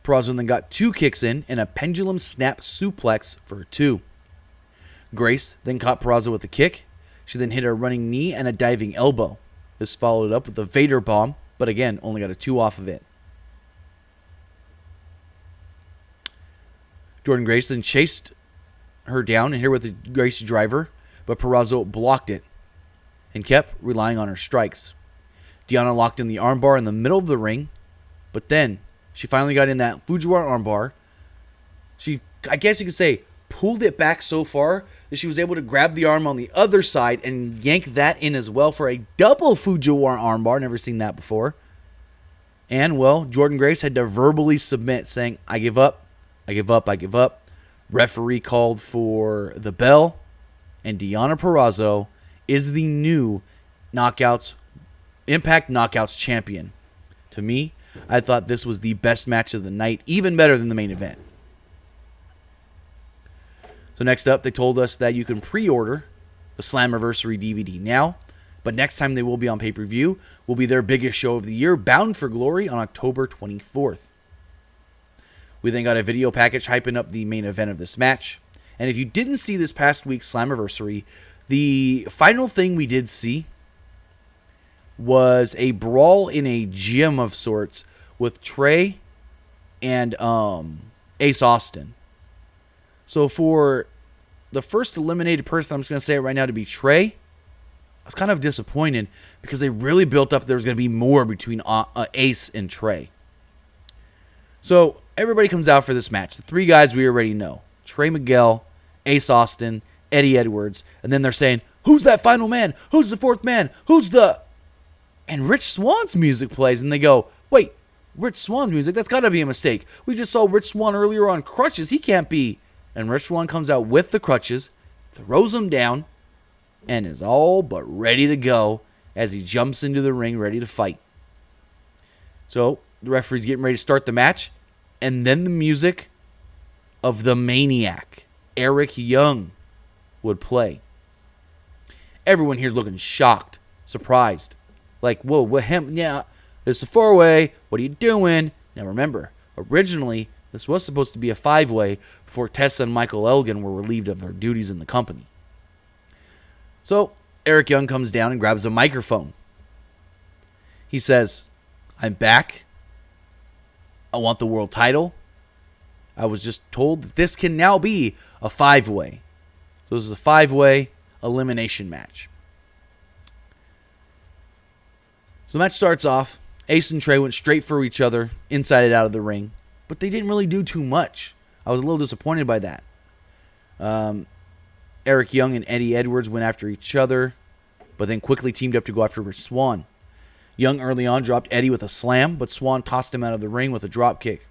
Purrazzo then got 2 kicks in and a pendulum snap suplex for 2. Grace then caught Purrazzo with a kick. She then hit a running knee and a diving elbow. This followed up with a Vader bomb, but again, only got a 2 off of it. Jordynne Grace then chased her down and hit her with the Gracie driver, but Purrazzo blocked it and kept relying on her strikes. Deonna locked in the armbar in the middle of the ring, but then she finally got in that Fujiwara armbar. She, I guess you could say, pulled it back so far that she was able to grab the arm on the other side and yank that in as well for a double Fujiwara armbar. Never seen that before. And, well, Jordynne Grace had to verbally submit, saying, I give up, I give up, I give up. Referee called for the bell, and Deonna Purrazzo is the new Impact Knockouts champion. To me, I thought this was the best match of the night, even better than the main event. So next up, they told us that you can pre-order the Slammiversary DVD now, but next time they will be on pay-per-view will be their biggest show of the year, Bound for Glory, on October 24th. We then got a video package hyping up the main event of this match. And if you didn't see this past week's Slammiversary, the final thing we did see was a brawl in a gym of sorts with Trey and Ace Austin. So for the first eliminated person, I'm just going to say it right now, to be Trey, I was kind of disappointed because they really built up there was going to be more between Ace and Trey. So everybody comes out for this match. The three guys we already know. Trey Miguel, Ace Austin, Eddie Edwards. And then they're saying, who's that final man? Who's the fourth man? Who's the... And Rich Swann's music plays, and they go, wait, Rich Swann's music? That's got to be a mistake. We just saw Rich Swann earlier on crutches. He can't be. And Rich Swann comes out with the crutches, throws them down, and is all but ready to go as he jumps into the ring ready to fight. So the referee's getting ready to start the match, and then the music of the Maniac, Eric Young, would play. Everyone here's looking shocked, surprised. Like, whoa, what him? Yeah, it's a four-way. What are you doing? Now remember, originally, this was supposed to be a five-way before Tessa and Michael Elgin were relieved of their duties in the company. So, Eric Young comes down and grabs a microphone. He says, I'm back. I want the world title. I was just told that this can now be a five-way. So this is a five-way elimination match. So the match starts off. Ace and Trey went straight for each other, inside and out of the ring. But they didn't really do too much. I was a little disappointed by that. Eric Young and Eddie Edwards went after each other, but then quickly teamed up to go after Rich Swann. Young early on dropped Eddie with a slam, but Swann tossed him out of the ring with a drop kick.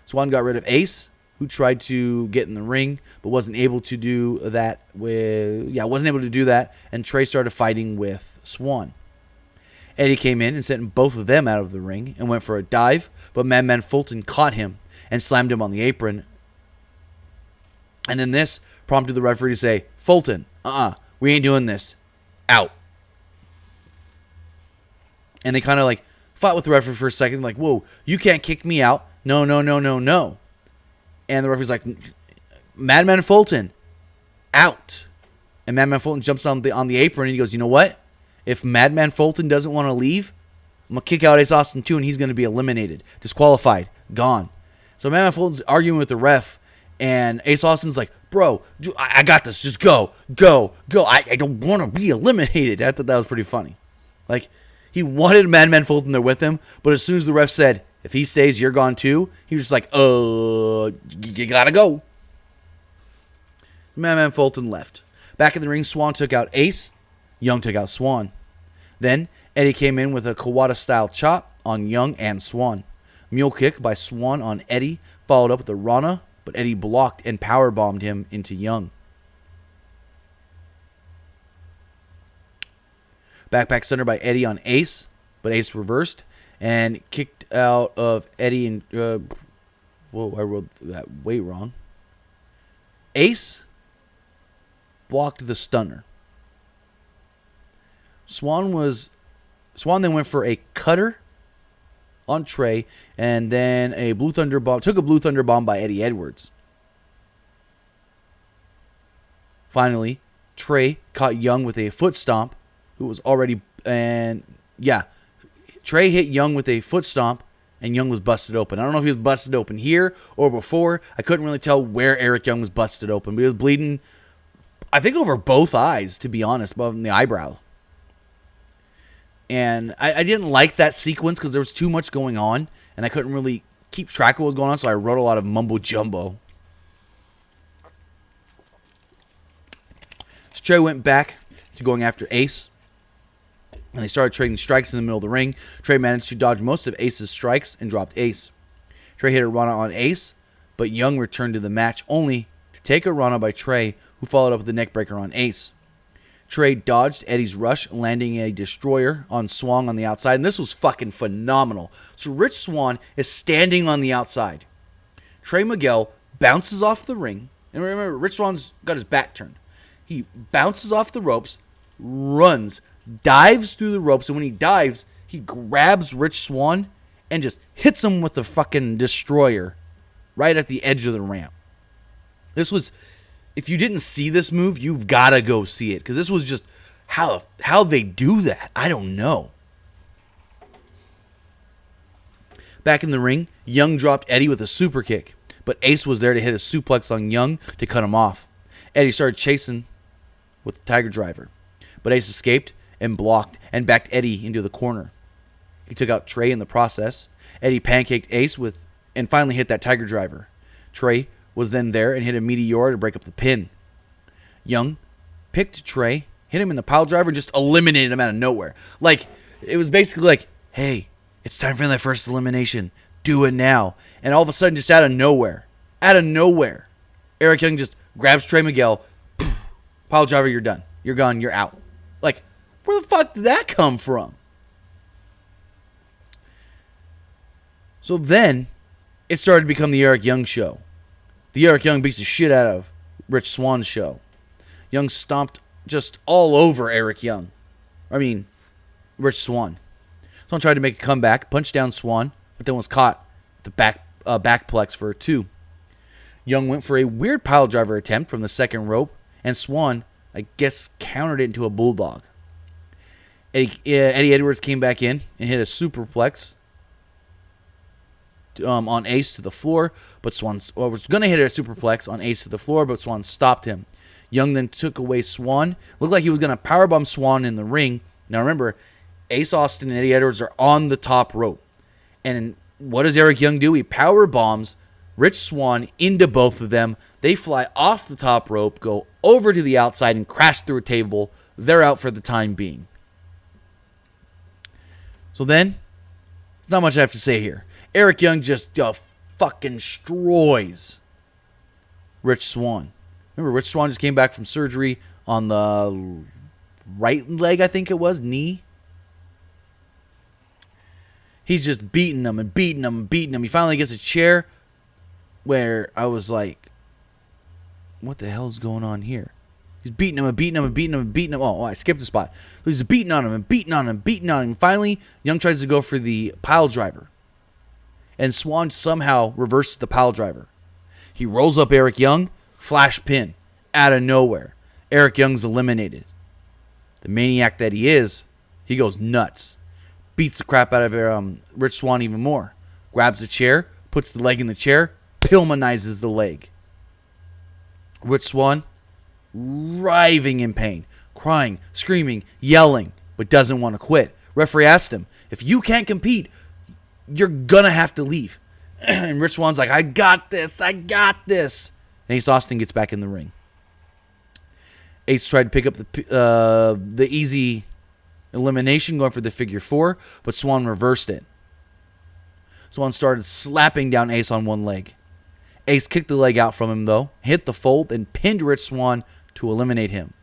Swann got rid of Ace, who tried to get in the ring, but wasn't able to do that and Trey started fighting with Swann. Eddie came in and sent both of them out of the ring and went for a dive, but Madman Fulton caught him and slammed him on the apron. And then this prompted the referee to say, Fulton, we ain't doing this. Out. And they kind of like fought with the referee for a second, like, whoa, you can't kick me out. No. And the referee's like, Madman Fulton, out. And Madman Fulton jumps on the apron and he goes, you know what? If Madman Fulton doesn't want to leave, I'm going to kick out Ace Austin too, and he's going to be eliminated. Disqualified. Gone. So Madman Fulton's arguing with the ref, and Ace Austin's like, bro, I got this. Just go. I don't want to be eliminated. I thought that was pretty funny. Like, he wanted Madman Fulton there with him, but as soon as the ref said, if he stays, you're gone too, he was just like, you got to go. Madman Fulton left. Back in the ring, Swann took out Ace. Young took out Swann. Then, Eddie came in with a Kawada-style chop on Young and Swann. Mule kick by Swann on Eddie, followed up with a Rana, but Eddie blocked and powerbombed him into Young. Backpack center by Eddie on Ace, but Ace reversed and kicked out of Eddie and... whoa, I wrote that way wrong. Ace blocked the stunner. Swann then went for a cutter on Trey, and then took a Blue Thunder Bomb by Eddie Edwards. Finally, Trey caught Young with a foot stomp, Trey hit Young with a foot stomp, and Young was busted open. I don't know if he was busted open here or before. I couldn't really tell where Eric Young was busted open, but he was bleeding, I think, over both eyes, to be honest, above the eyebrow. And I didn't like that sequence because there was too much going on, and I couldn't really keep track of what was going on, so I wrote a lot of mumbo-jumbo. So Trey went back to going after Ace, and they started trading strikes in the middle of the ring. Trey managed to dodge most of Ace's strikes and dropped Ace. Trey hit a Rana on Ace, but Young returned to the match only to take a Rana by Trey, who followed up with a neckbreaker on Ace. Trey dodged Eddie's rush, landing a destroyer on Swan on the outside, and this was fucking phenomenal. So Rich Swann is standing on the outside. Trey Miguel bounces off the ring, and remember, Rich Swann's got his back turned. He bounces off the ropes, runs, dives through the ropes, and when he dives, he grabs Rich Swann and just hits him with the fucking destroyer right at the edge of the ramp. This was, if you didn't see this move, you've got to go see it, because this was just how they do that. I don't know. Back in the ring, Young dropped Eddie with a super kick, but Ace was there to hit a suplex on Young to cut him off. Eddie started chasing with the Tiger Driver, but Ace escaped and blocked and backed Eddie into the corner. He took out Trey in the process. Eddie pancaked Ace and finally hit that Tiger Driver. Trey was then there and hit a Meteor to break up the pin. Young picked Trey, hit him in the pile driver, and just eliminated him out of nowhere. Like, it was basically like, hey, it's time for that first elimination. Do it now. And all of a sudden, just out of nowhere, Eric Young just grabs Trey Miguel, poof, pile driver, you're done. You're gone, you're out. Like, where the fuck did that come from? So then, it started to become the Eric Young show. The Eric Young beats the shit out of Rich Swann's show. Young stomped just all over Eric Young. I mean, Rich Swann. Swann tried to make a comeback, punched down Swann, but then was caught at the backplex for a 2. Young went for a weird pile driver attempt from the second rope, and Swann, I guess, countered it into a bulldog. Eddie Edwards came back in and hit a superplex on Ace to the floor, but Swann was going to hit a superplex on Ace to the floor, but Swann stopped him. Young then took away Swann. Looked like he was going to powerbomb Swann in the ring. Now remember, Ace Austin and Eddie Edwards are on the top rope. And what does Eric Young do? He power bombs Rich Swann into both of them. They fly off the top rope, go over to the outside, and crash through a table. They're out for the time being. So then, there's not much I have to say here. Eric Young just fucking destroys Rich Swann. Remember, Rich Swann just came back from surgery on the right leg, I think it was, knee. He's just beating him and beating him and beating him. He finally gets a chair where I was like, what the hell's going on here? He's beating him and beating him and beating him and beating him. Oh, I skipped a spot. So he's beating on him and beating on him and beating on him. Finally, Young tries to go for the pile driver. And Swann somehow reverses the pile driver. He rolls up Eric Young, flash pin, out of nowhere. Eric Young's eliminated. The maniac that he is, he goes nuts. Beats the crap out of Rich Swann even more. Grabs a chair, puts the leg in the chair, Pillmanizes the leg. Rich Swann, writhing in pain, crying, screaming, yelling, but doesn't want to quit. Referee asked him, if you can't compete, you're going to have to leave. And Rich Swann's like, I got this. And Ace Austin gets back in the ring. Ace tried to pick up the easy elimination, going for the figure 4, but Swann reversed it. Swann started slapping down Ace on one leg. Ace kicked the leg out from him, though, hit the fold, and pinned Rich Swann to eliminate him.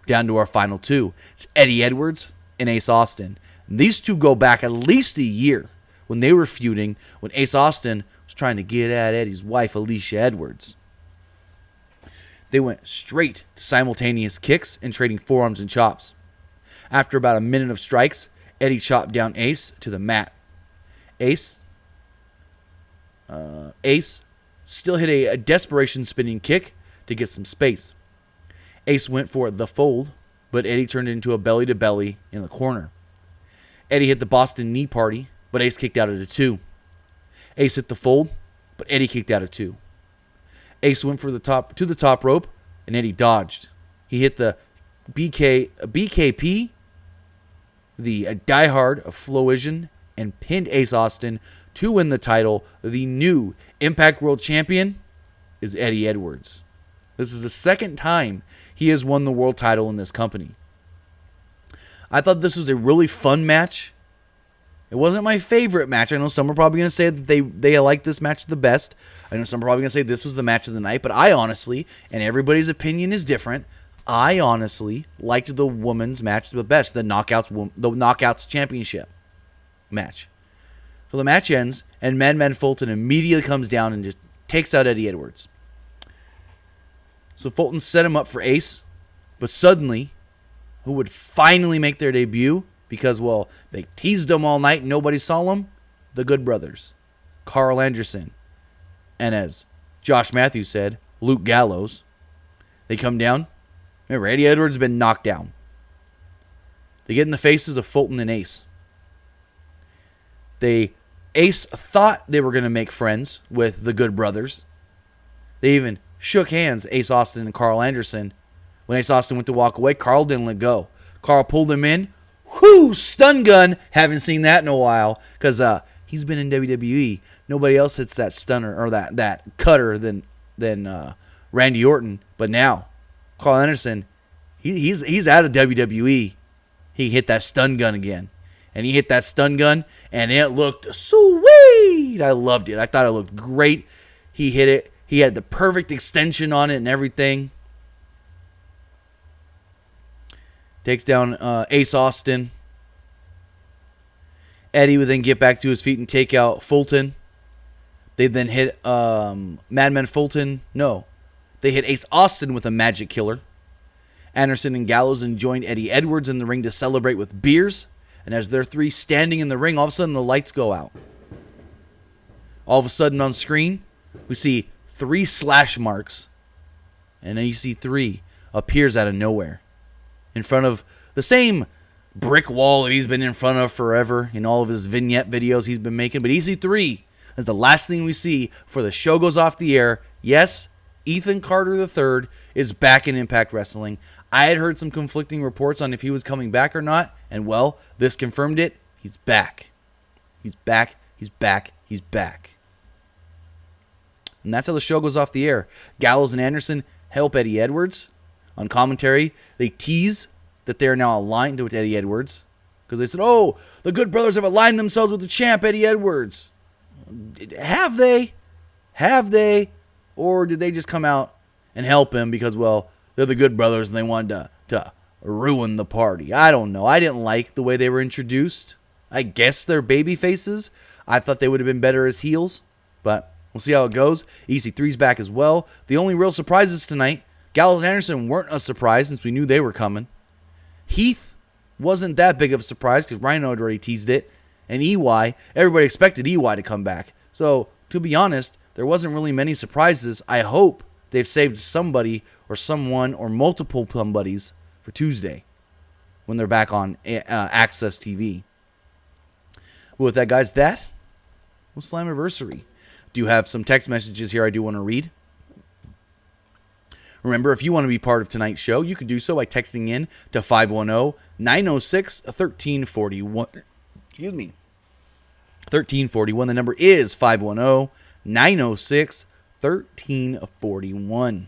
Down to our final 2. It's Eddie Edwards and Ace Austin. And these two go back at least a year when they were feuding, when Ace Austin was trying to get at Eddie's wife, Alicia Edwards. They went straight to simultaneous kicks and trading forearms and chops. After about a minute of strikes, Eddie chopped down Ace to the mat. Ace still hit a desperation spinning kick to get some space. Ace went for the fold, but Eddie turned it into a belly-to-belly in the corner. Eddie hit the Boston knee party, but Ace kicked out at a 2. Ace hit the fold, but Eddie kicked out of 2. Ace went to the top rope, and Eddie dodged. He hit the BKP, the diehard of Flowision, and pinned Ace Austin to win the title. The new Impact World Champion is Eddie Edwards. This is the second time he has won the world title in this company. I thought this was a really fun match. It wasn't my favorite match. I know some are probably going to say that they like this match the best. I know some are probably going to say this was the match of the night. But I honestly, and everybody's opinion is different, I honestly liked the women's match the best. The Knockouts Championship match. So the match ends, and Madman Fulton immediately comes down and just takes out Eddie Edwards. So Fulton set him up for Ace. But suddenly, who would finally make their debut? Because, well, they teased them all night and nobody saw them. The Good Brothers. Carl Anderson. And as Josh Matthews said, Luke Gallows. They come down. Remember, Eddie Edwards has been knocked down. They get in the faces of Fulton and Ace. Ace thought they were going to make friends with the Good Brothers. They even shook hands, Ace Austin and Carl Anderson. When Ace Austin went to walk away, Carl didn't let go. Carl pulled him in. Whoo! Stun gun. Haven't seen that in a while because he's been in WWE. Nobody else hits that stunner or that cutter than Randy Orton. But now, Carl Anderson, he's out of WWE. He hit that stun gun again. And he hit that stun gun, and it looked sweet. I loved it. I thought it looked great. He hit it. He had the perfect extension on it and everything. Takes down Ace Austin. Eddie would then get back to his feet and take out Fulton. They then hit Madman Fulton. No. They hit Ace Austin with a magic killer. Anderson and Gallows then joined Eddie Edwards in the ring to celebrate with beers. And as they're three standing in the ring, all of a sudden the lights go out. All of a sudden on screen, we see 3 slash marks. And then you see 3 appears out of nowhere. In front of the same brick wall that he's been in front of forever in all of his vignette videos he's been making. But EC3 is the last thing we see before the show goes off the air. Yes, Ethan Carter III is back in Impact Wrestling. I had heard some conflicting reports on if he was coming back or not. And well, this confirmed it. He's back. He's back. He's back. He's back. And that's how the show goes off the air. Gallows and Anderson help Eddie Edwards. On commentary, they tease that they are now aligned with Eddie Edwards. Because they said, oh, the Good Brothers have aligned themselves with the champ, Eddie Edwards. Have they? Have they? Or did they just come out and help him because, well, they're the Good Brothers and they wanted to ruin the party? I don't know. I didn't like the way they were introduced. I guess they're baby faces. I thought they would have been better as heels. But we'll see how it goes. EC3's back as well. The only real surprises tonight, Gallows and Anderson weren't a surprise since we knew they were coming. Heath wasn't that big of a surprise because Rhino had already teased it. And EY, everybody expected EY to come back. So, to be honest, there wasn't really many surprises. I hope they've saved somebody or someone or multiple somebodies for Tuesday when they're back on Access TV. But with that, guys, that was Slammiversary. Do have some text messages here I do want to read. Remember, if you want to be part of tonight's show, you can do so by texting in to 510-906-1341. Excuse me. 1341. The number is 510-906-1341.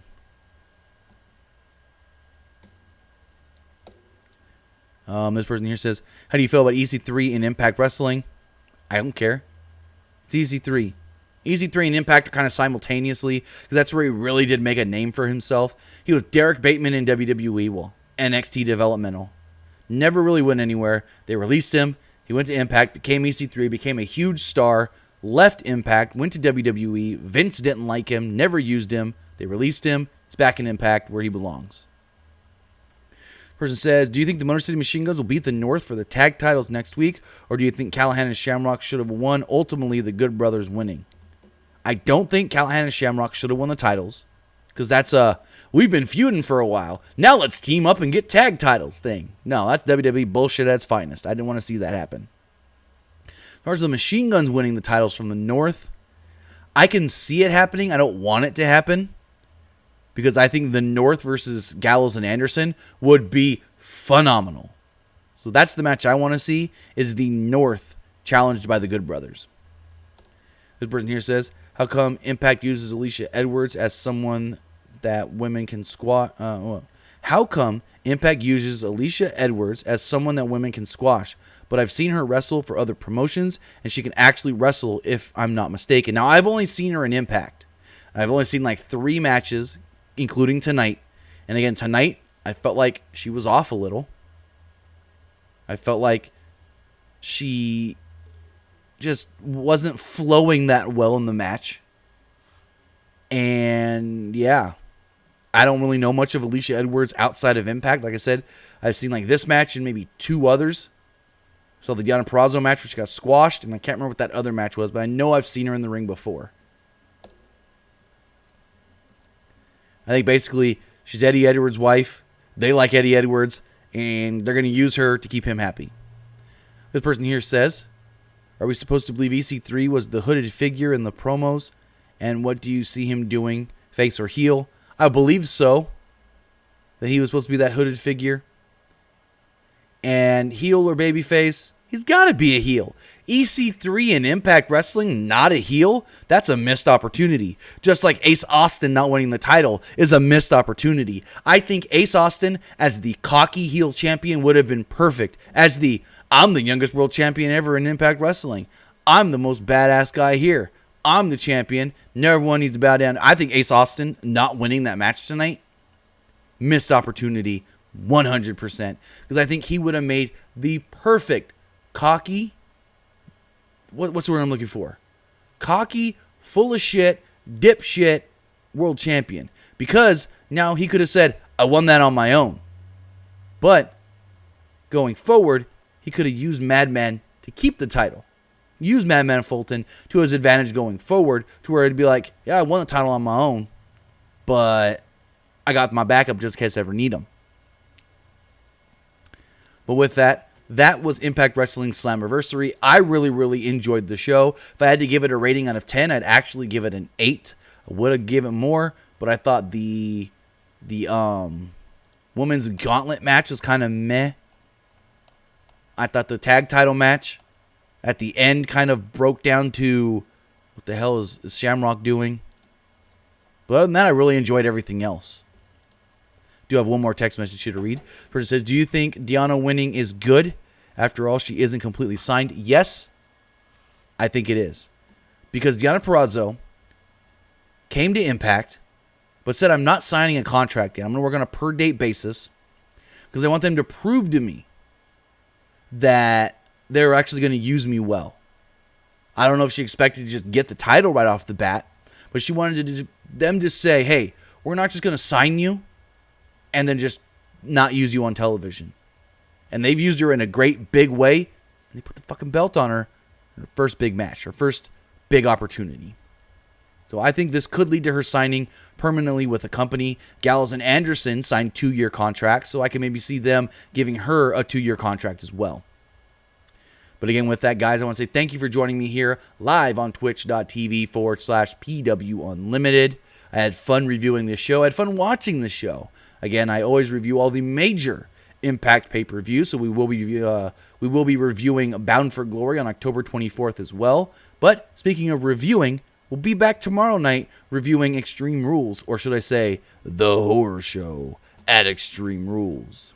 This person here says, how do you feel about EC3 in Impact Wrestling? I don't care. It's EC3. EC3 and Impact are kind of simultaneously because that's where he really did make a name for himself. He was Derek Bateman in WWE, well, NXT Developmental. Never really went anywhere. They released him. He went to Impact, became EC3, became a huge star, left Impact, went to WWE. Vince didn't like him, never used him. They released him. He's back in Impact where he belongs. Person says, do you think the Motor City Machine Guns will beat the North for the tag titles next week? Or do you think Callahan and Shamrock should have won, ultimately the Good Brothers winning? I don't think Callahan and Shamrock should have won the titles. Because that's we've been feuding for a while. Now let's team up and get tag titles thing. No, that's WWE bullshit at its finest. I didn't want to see that happen. As far as the Machine Guns winning the titles from the North, I can see it happening. I don't want it to happen because I think the North versus Gallows and Anderson would be phenomenal. So that's the match I want to see, is the North challenged by the Good Brothers. This person here says, how come Impact uses Alicia Edwards as someone that women can squat? How come Impact uses Alicia Edwards as someone that women can squash? But I've seen her wrestle for other promotions, and she can actually wrestle if I'm not mistaken. Now, I've only seen her in Impact. I've only seen like 3 matches, including tonight. And again, tonight, I felt like she was off a little. I felt like she just wasn't flowing that well in the match. And yeah, I don't really know much of Alicia Edwards outside of Impact. Like I said, I've seen like this match and maybe 2 others. So the Deonna Purrazzo match, which got squashed, and I can't remember what that other match was, but I know I've seen her in the ring before. I think basically she's Eddie Edwards' wife. They like Eddie Edwards, and they're going to use her to keep him happy. This person here says, are we supposed to believe EC3 was the hooded figure in the promos? And what do you see him doing, face or heel? I believe so, that he was supposed to be that hooded figure. And heel or babyface, he's got to be a heel. EC3 in Impact Wrestling, not a heel? That's a missed opportunity. Just like Ace Austin not winning the title is a missed opportunity. I think Ace Austin as the cocky heel champion would have been perfect. As I'm the youngest world champion ever in Impact Wrestling. I'm the most badass guy here. I'm the champion. Never one needs to bow down. I think Ace Austin not winning that match tonight, missed opportunity 100%. Because I think he would have made the perfect cocky, what's the word I'm looking for? Cocky, full of shit, dipshit world champion. Because now he could have said, I won that on my own. But going forward, he could have used Madman to keep the title. Use Madman Fulton to his advantage going forward, to where it'd be like, yeah, I won the title on my own, but I got my backup just in case I ever need him. But with that, that was Impact Wrestling Slammiversary. I really, really enjoyed the show. If I had to give it a rating out of 10, I'd actually give it an 8. I would have given it more, but I thought the women's gauntlet match was kind of meh. I thought the tag title match at the end kind of broke down to what the hell is Shamrock doing? But other than that, I really enjoyed everything else. Do have one more text message here to read. The person says, do you think Deonna winning is good? After all, she isn't completely signed. Yes, I think it is. Because Deonna Purrazzo came to Impact, but said, I'm not signing a contract yet. I'm going to work on a per-date basis because I want them to prove to me that they're actually going to use me well. I don't know if she expected to just get the title right off the bat, but she wanted them to say, hey, we're not just going to sign you and then just not use you on television. And they've used her in a great big way, and they put the fucking belt on her in her first big match, her first big opportunity. So I think this could lead to her signing permanently with a company. Gallows and Anderson signed 2-year contracts, so I can maybe see them giving her a 2-year contract as well. But again, with that, guys, I want to say thank you for joining me here live on twitch.tv/PWUnlimited. I had fun reviewing this show. I had fun watching the show. Again, I always review all the major Impact pay-per-views, so we will be reviewing Bound for Glory on October 24th as well. But speaking of reviewing, we'll be back tomorrow night reviewing Extreme Rules, or should I say, The Horror Show at Extreme Rules.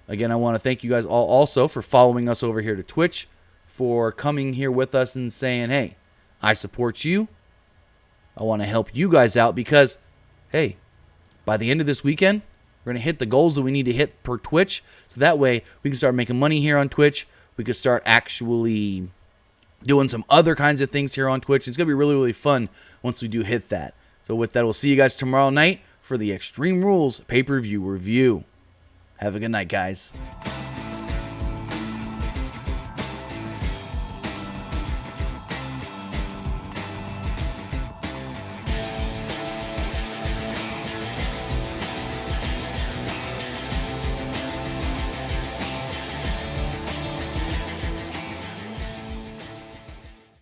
Again, I want to thank you guys all also for following us over here to Twitch, for coming here with us and saying, hey, I support you. I want to help you guys out because, hey, by the end of this weekend, we're going to hit the goals that we need to hit per Twitch. So that way we can start making money here on Twitch. We can start actually doing some other kinds of things here on Twitch. It's going to be really, really fun once we do hit that. So with that, we'll see you guys tomorrow night for the Extreme Rules pay-per-view review. Have a good night, guys.